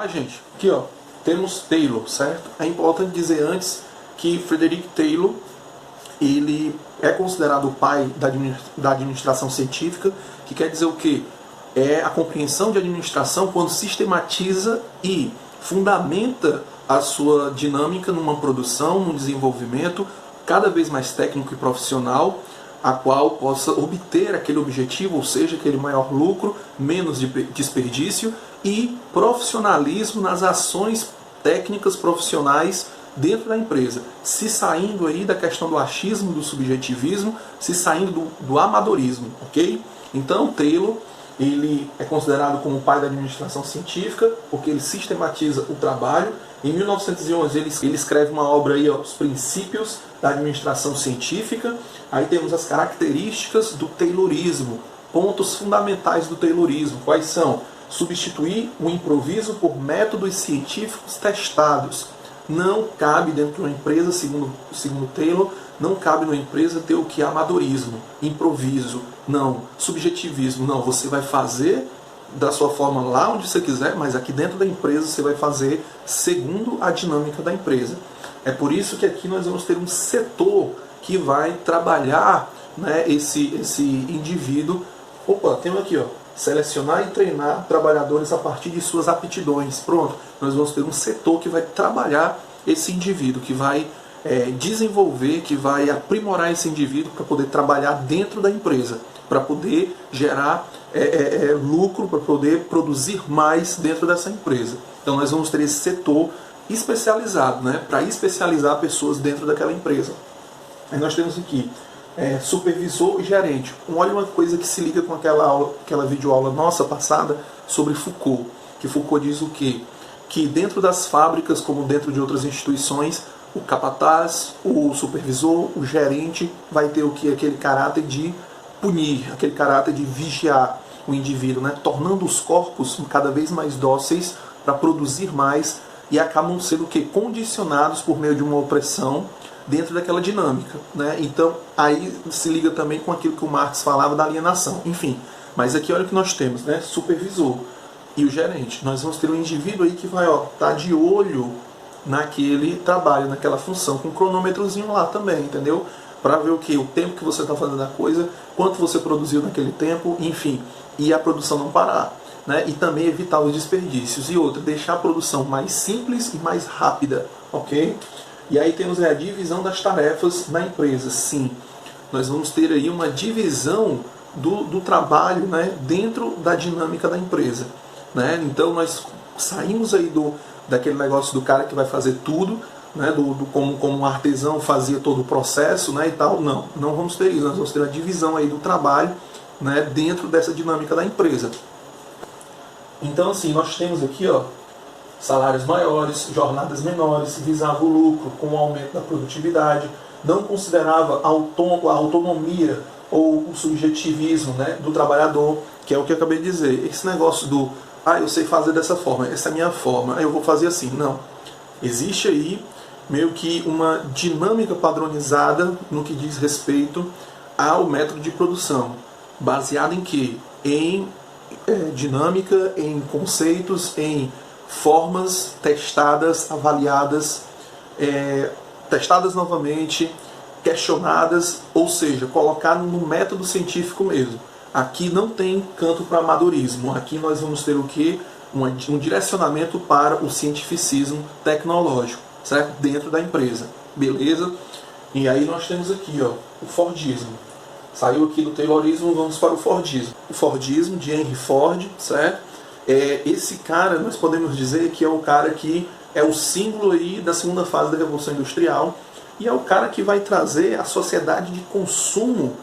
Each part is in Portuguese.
Gente, aqui ó, temos Taylor, certo? É importante dizer antes que Frederick Taylor, ele é considerado o pai da administração científica, que quer dizer o quê? É a compreensão de administração quando sistematiza e fundamenta a sua dinâmica numa produção, num desenvolvimento cada vez mais técnico e profissional, a qual possa obter aquele objetivo, ou seja, aquele maior lucro, menos desperdício e profissionalismo nas ações técnicas profissionais dentro da empresa, se saindo aí da questão do achismo, do subjetivismo, se saindo do amadorismo, ok? Então, Taylor, ele é considerado como o pai da administração científica, porque ele sistematiza o trabalho. Em 1911, ele escreve uma obra aí, ó, Os Princípios da Administração Científica. Aí temos as características do Taylorismo, pontos fundamentais do Taylorismo. Quais são? Substituir o improviso por métodos científicos testados. Não cabe dentro de uma empresa, segundo Taylor, não cabe numa empresa ter o que é amadorismo, improviso, não, subjetivismo, não. Você vai fazer da sua forma lá onde você quiser, mas aqui dentro da empresa você vai fazer segundo a dinâmica da empresa. É por isso que aqui nós vamos ter um setor que vai trabalhar, né, esse indivíduo. Opa, temos aqui, ó, selecionar e treinar trabalhadores a partir de suas aptidões. Pronto, nós vamos ter um setor que vai trabalhar esse indivíduo, que vai desenvolver, que vai aprimorar esse indivíduo para poder trabalhar dentro da empresa, para poder gerar lucro, para poder produzir mais dentro dessa empresa. Então nós vamos ter esse setor especializado, né, para especializar pessoas dentro daquela empresa. Aí nós temos aqui supervisor e gerente. Olha uma coisa que se liga com aquela videoaula nossa passada sobre Foucault, que Foucault diz o quê? Que dentro das fábricas, como dentro de outras instituições, o capataz, o supervisor, o gerente vai ter o quê? Aquele caráter de punir, aquele caráter de vigiar o indivíduo, né? Tornando os corpos cada vez mais dóceis para produzir mais e acabam sendo o quê? Condicionados por meio de uma opressão dentro daquela dinâmica, né? Então aí se liga também com aquilo que o Marx falava da alienação. Enfim, mas aqui olha o que nós temos, né? Supervisor e o gerente. Nós vamos ter um indivíduo aí que vai estar de olho naquele trabalho, naquela função, com um cronômetrozinho lá também, entendeu? Para ver o que? O tempo que você está fazendo a coisa, quanto você produziu naquele tempo, enfim, e a produção não parar, né? E também evitar os desperdícios. E outra, deixar a produção mais simples e mais rápida, ok? E aí temos a divisão das tarefas na empresa. Sim, nós vamos ter aí uma divisão do trabalho, né, dentro da dinâmica da empresa, né? Então nós saímos aí daquele negócio do cara que vai fazer tudo, né, como um artesão fazia todo o processo, né, e tal. Não vamos ter isso. Nós vamos ter a divisão aí do trabalho, né, dentro dessa dinâmica da empresa. Então assim, nós temos aqui, ó, salários maiores, jornadas menores, visava o lucro com o aumento da produtividade, não considerava a autonomia ou o subjetivismo, né, do trabalhador, que é o que eu acabei de dizer. Esse negócio do, eu sei fazer dessa forma, essa é a minha forma, eu vou fazer assim. Não. Existe aí meio que uma dinâmica padronizada no que diz respeito ao método de produção, baseado em quê? Em dinâmica, em conceitos, em formas testadas, avaliadas, testadas novamente, questionadas, ou seja, colocado no método científico mesmo. Aqui não tem canto para amadorismo. Aqui nós vamos ter o quê? Um direcionamento para o cientificismo tecnológico, certo? Dentro da empresa. Beleza? E aí nós temos aqui, ó, o Fordismo. Saiu aqui do Taylorismo, vamos para o Fordismo. O Fordismo de Henry Ford, certo? Esse cara, nós podemos dizer que é o cara que é o símbolo aí da segunda fase da Revolução Industrial, e é o cara que vai trazer a sociedade de consumo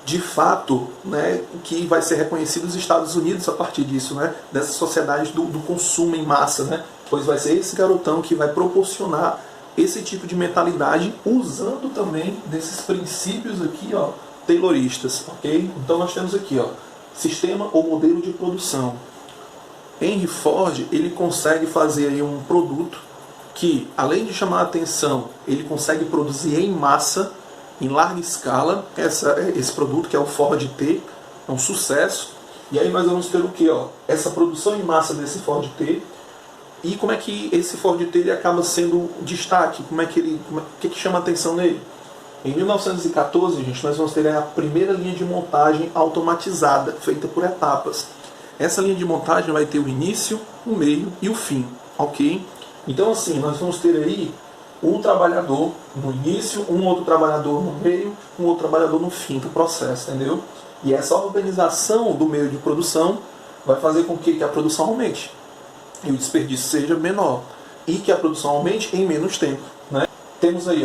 de fato, né, que vai ser reconhecido nos Estados Unidos a partir disso, né, dessa sociedade do consumo em massa, né, pois vai ser esse garotão que vai proporcionar esse tipo de mentalidade, usando também desses princípios aqui, ó, tayloristas, ok? Então nós temos aqui, ó, sistema ou modelo de produção. Henry Ford, ele consegue fazer aí um produto que, além de chamar a atenção, ele consegue produzir em massa, em larga escala esse produto, que é o Ford T, é um sucesso. E aí nós vamos ter o que? Essa produção em massa desse Ford T. E como é que esse Ford T ele acaba sendo destaque? O que chama a atenção nele? Em 1914, gente, nós vamos ter a primeira linha de montagem automatizada, feita por etapas. Essa linha de montagem vai ter o início, o meio e o fim, ok? Então assim, nós vamos ter aí um trabalhador no início, um outro trabalhador no meio, um outro trabalhador no fim do processo, entendeu? E essa organização do meio de produção vai fazer com que a produção aumente e o desperdício seja menor e que a produção aumente em menos tempo, né? Temos aí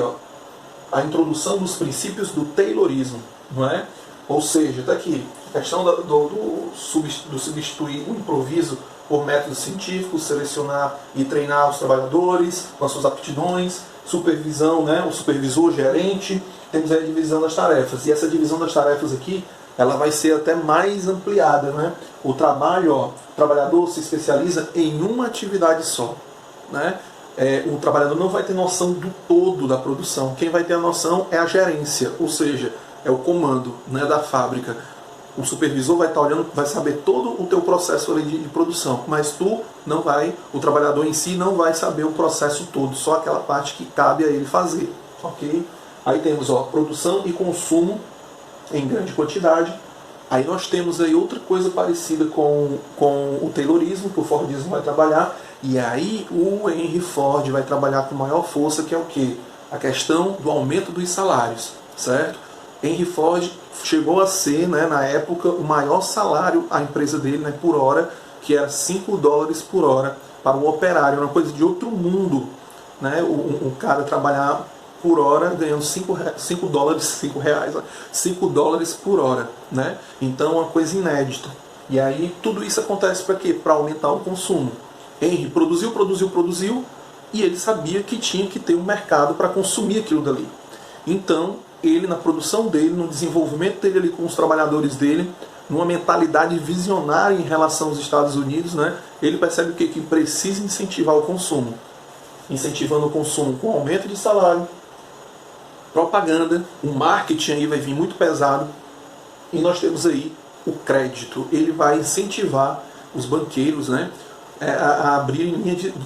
a introdução dos princípios do Taylorismo, não é? Ou seja, está aqui a questão do substituir o improviso por métodos científicos, selecionar e treinar os trabalhadores com as suas aptidões, supervisão, né? O supervisor, gerente, temos aí a divisão das tarefas. E essa divisão das tarefas aqui, ela vai ser até mais ampliada, né? O trabalhador se especializa em uma atividade só, né? O trabalhador não vai ter noção do todo da produção. Quem vai ter a noção é a gerência, ou seja, é o comando, né, da fábrica. O supervisor vai estar olhando, vai saber todo o teu processo ali de produção, mas tu não vai, o trabalhador em si não vai saber o processo todo, só aquela parte que cabe a ele fazer, ok? Aí temos produção e consumo em grande quantidade. Aí nós temos aí outra coisa parecida com o Taylorismo, que o Fordismo vai trabalhar, e aí o Henry Ford vai trabalhar com maior força, que é o quê? A questão do aumento dos salários, certo? Henry Ford chegou a ser, né, na época, o maior salário, a empresa dele, né, por hora, que era $5 por hora para um operário, uma coisa de outro mundo, né? Um cara trabalhar por hora ganhando $5 por hora, né? Então uma coisa inédita. E aí tudo isso acontece para quê? Para aumentar o consumo. Henry produziu e ele sabia que tinha que ter um mercado para consumir aquilo dali. Então ele, na produção dele, no desenvolvimento dele ali com os trabalhadores dele, numa mentalidade visionária em relação aos Estados Unidos, né? Ele percebe o quê? Que precisa incentivar o consumo. Incentivando o consumo com aumento de salário, propaganda, o marketing aí vai vir muito pesado, e nós temos aí o crédito. Ele vai incentivar os banqueiros, né, a abrir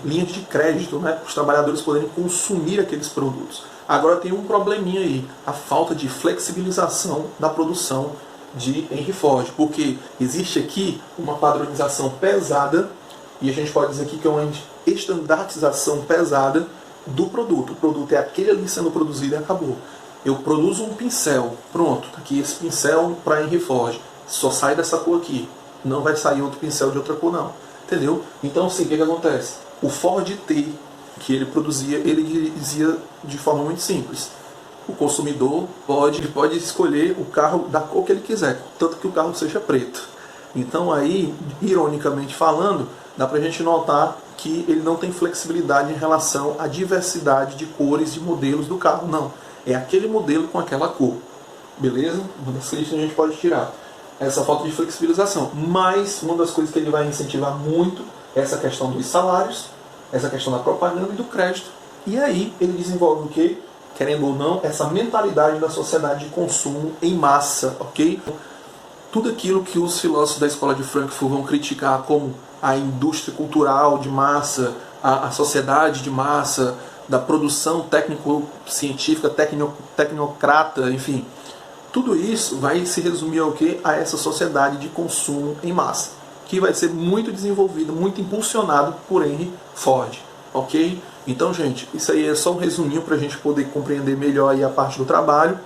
linhas de crédito, né, para os trabalhadores poderem consumir aqueles produtos. Agora tem um probleminha aí, a falta de flexibilização da produção de Henry Ford, porque existe aqui uma padronização pesada, e a gente pode dizer aqui que é uma estandartização pesada do produto. O produto é aquele ali sendo produzido e acabou. Eu produzo um pincel, pronto, tá aqui esse pincel para Henry Ford, só sai dessa cor aqui, não vai sair outro pincel de outra cor não, entendeu? Então assim, o que acontece? O Ford T que ele produzia, ele dizia de forma muito simples: o consumidor pode escolher o carro da cor que ele quiser, tanto que o carro seja preto. Então aí, ironicamente falando, dá pra gente notar que ele não tem flexibilidade em relação à diversidade de cores, de modelos do carro. Não, é aquele modelo com aquela cor. Beleza? Uma das críticas a gente pode tirar essa falta de flexibilização. Mas uma das coisas que ele vai incentivar muito é essa questão dos salários, essa questão da propaganda e do crédito. E aí ele desenvolve o quê? Querendo ou não, essa mentalidade da sociedade de consumo em massa, ok? Tudo aquilo que os filósofos da escola de Frankfurt vão criticar como a indústria cultural de massa, a sociedade de massa, da produção técnico-científica, tecnocrata, enfim, tudo isso vai se resumir ao quê? A essa sociedade de consumo em massa, que vai ser muito desenvolvido, muito impulsionado por Henry Ford, ok? Então, gente, isso aí é só um resuminho para a gente poder compreender melhor aí a parte do trabalho.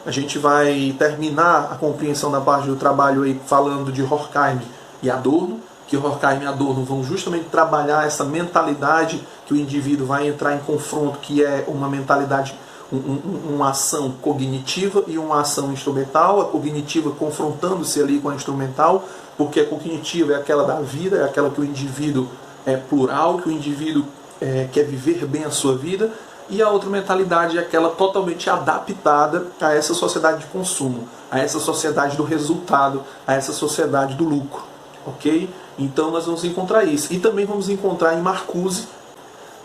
A gente vai terminar a compreensão da parte do trabalho aí falando de Horkheim e Adorno, que Horkheim e Adorno vão justamente trabalhar essa mentalidade que o indivíduo vai entrar em confronto, que é uma mentalidade, uma ação cognitiva e uma ação instrumental, a cognitiva confrontando-se ali com a instrumental, porque a cognitiva é aquela da vida, é aquela que o indivíduo é plural, que o indivíduo quer viver bem a sua vida, e a outra mentalidade é aquela totalmente adaptada a essa sociedade de consumo, a essa sociedade do resultado, a essa sociedade do lucro, ok? Então nós vamos encontrar isso. E também vamos encontrar em Marcuse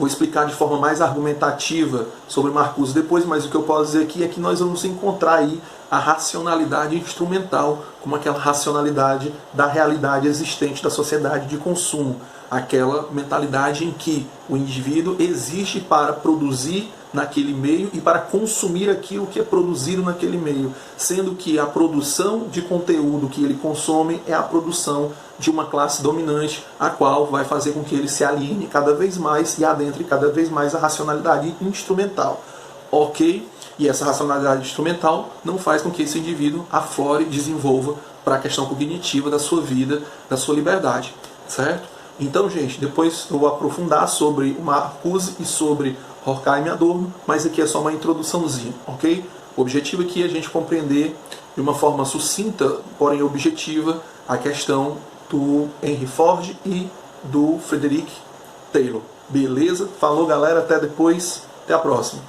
Vou explicar de forma mais argumentativa sobre Marcuse depois, mas o que eu posso dizer aqui é que nós vamos encontrar aí a racionalidade instrumental como aquela racionalidade da realidade existente da sociedade de consumo, aquela mentalidade em que o indivíduo existe para produzir naquele meio e para consumir aquilo que é produzido naquele meio, sendo que a produção de conteúdo que ele consome é a produção de uma classe dominante, a qual vai fazer com que ele se aliene cada vez mais e adentre cada vez mais a racionalidade instrumental. Ok? E essa racionalidade instrumental não faz com que esse indivíduo aflore e desenvolva para a questão cognitiva da sua vida, da sua liberdade. Certo? Então, gente, depois eu vou aprofundar sobre o Marcuse e sobre Horkheim e Adorno, mas aqui é só uma introduçãozinha, ok? O objetivo aqui é a gente compreender de uma forma sucinta, porém objetiva, a questão do Henry Ford e do Frederick Taylor. Beleza? Falou, galera, até depois, até a próxima.